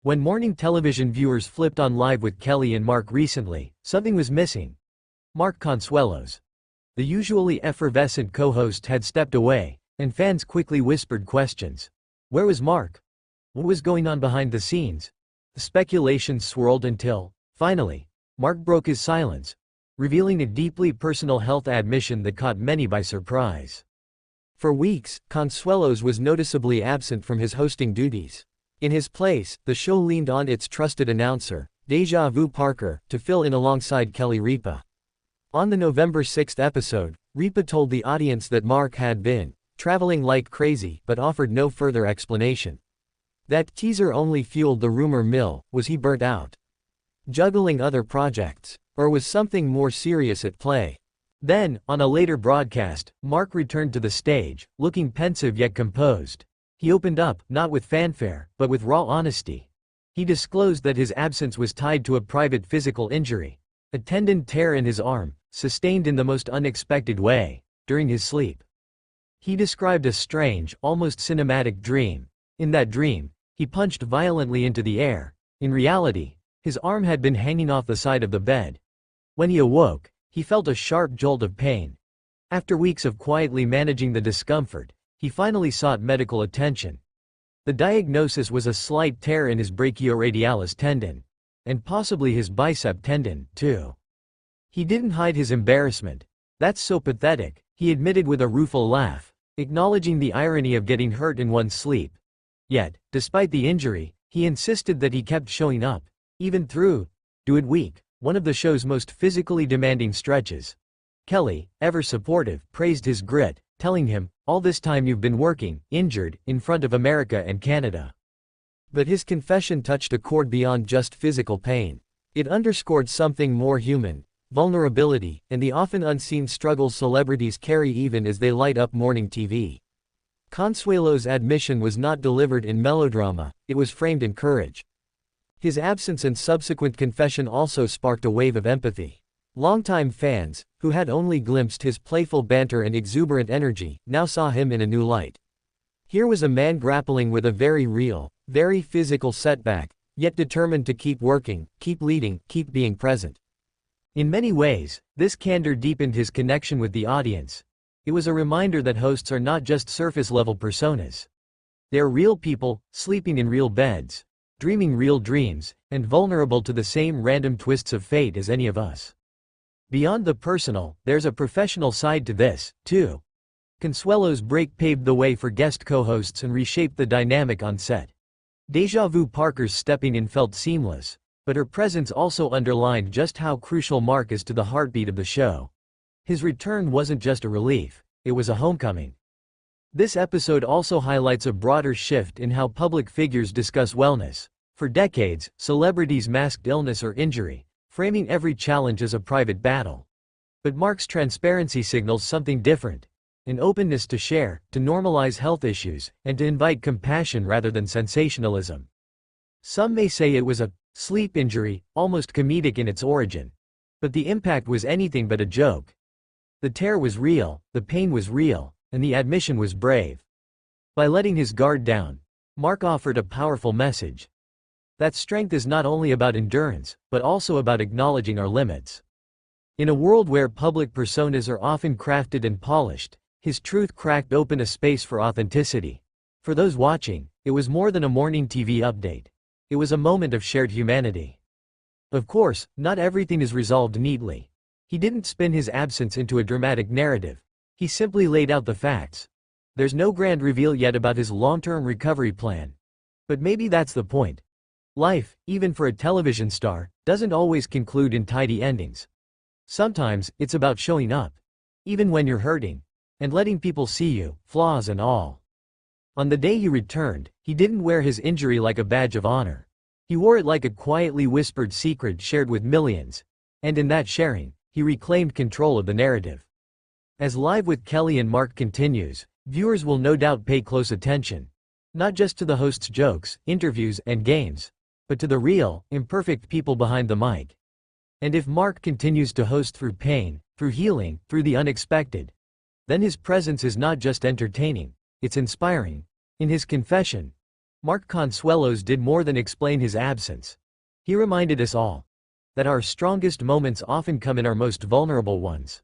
When morning television viewers flipped on Live with Kelly and Mark recently, something was missing. Mark Consuelos, the usually effervescent co-host, had stepped away, and fans quickly whispered questions. Where was Mark? What was going on behind the scenes? The speculations swirled until, finally, Mark broke his silence, revealing a deeply personal health admission that caught many by surprise. For weeks, Consuelos was noticeably absent from his hosting duties. In his place, the show leaned on its trusted announcer, Deja Vu Parker, to fill in alongside Kelly Ripa. On the November 6 episode, Ripa told the audience that Mark had been traveling like crazy but offered no further explanation. That teaser only fueled the rumor mill. Was he burnt out, juggling other projects, or was something more serious at play? Then, on a later broadcast, Mark returned to the stage, looking pensive yet composed. He opened up, not with fanfare, but with raw honesty. He disclosed that his absence was tied to a private physical injury, a tendon tear in his arm, sustained in the most unexpected way, during his sleep. He described a strange, almost cinematic dream. In that dream, he punched violently into the air. In reality, his arm had been hanging off the side of the bed. When he awoke, he felt a sharp jolt of pain. After weeks of quietly managing the discomfort, he finally sought medical attention. The diagnosis was a slight tear in his brachioradialis tendon, and possibly his bicep tendon, too. He didn't hide his embarrassment. That's so pathetic, he admitted with a rueful laugh, acknowledging the irony of getting hurt in one's sleep. Yet, despite the injury, he insisted that he kept showing up, even through Do It Week, one of the show's most physically demanding stretches. Kelly, ever supportive, praised his grit, telling him, "All this time you've been working, injured, in front of America and Canada." But his confession touched a chord beyond just physical pain. It underscored something more human: vulnerability, and the often unseen struggles celebrities carry even as they light up morning TV. Consuelos' admission was not delivered in melodrama, it was framed in courage. His absence and subsequent confession also sparked a wave of empathy. Longtime fans, who had only glimpsed his playful banter and exuberant energy, now saw him in a new light. Here was a man grappling with a very real, very physical setback, yet determined to keep working, keep leading, keep being present. In many ways, this candor deepened his connection with the audience. It was a reminder that hosts are not just surface-level personas. They are real people, sleeping in real beds, dreaming real dreams, and vulnerable to the same random twists of fate as any of us. Beyond the personal, there's a professional side to this, too. Consuelos' break paved the way for guest co-hosts and reshaped the dynamic on set. Deja Vu Parker's stepping in felt seamless, but her presence also underlined just how crucial Mark is to the heartbeat of the show. His return wasn't just a relief, it was a homecoming. This episode also highlights a broader shift in how public figures discuss wellness. For decades, celebrities masked illness or injury, framing every challenge as a private battle. But Mark's transparency signals something different: an openness to share, to normalize health issues, and to invite compassion rather than sensationalism. Some may say it was a sleep injury, almost comedic in its origin. But the impact was anything but a joke. The tear was real, the pain was real, and the admission was brave. By letting his guard down, Mark offered a powerful message. That strength is not only about endurance, but also about acknowledging our limits. In a world where public personas are often crafted and polished, his truth cracked open a space for authenticity. For those watching, it was more than a morning TV update. It was a moment of shared humanity. Of course, not everything is resolved neatly. He didn't spin his absence into a dramatic narrative. He simply laid out the facts. There's no grand reveal yet about his long-term recovery plan. But maybe that's the point. Life, even for a television star, doesn't always conclude in tidy endings. Sometimes, it's about showing up, even when you're hurting, and letting people see you, flaws and all. On the day he returned, he didn't wear his injury like a badge of honor. He wore it like a quietly whispered secret shared with millions. And in that sharing, he reclaimed control of the narrative. As Live with Kelly and Mark continues, viewers will no doubt pay close attention. Not just to the host's jokes, interviews, and games, but to the real, imperfect people behind the mic. And if Mark continues to host through pain, through healing, through the unexpected, then his presence is not just entertaining, it's inspiring. In his confession, Mark Consuelos did more than explain his absence. He reminded us all that our strongest moments often come in our most vulnerable ones.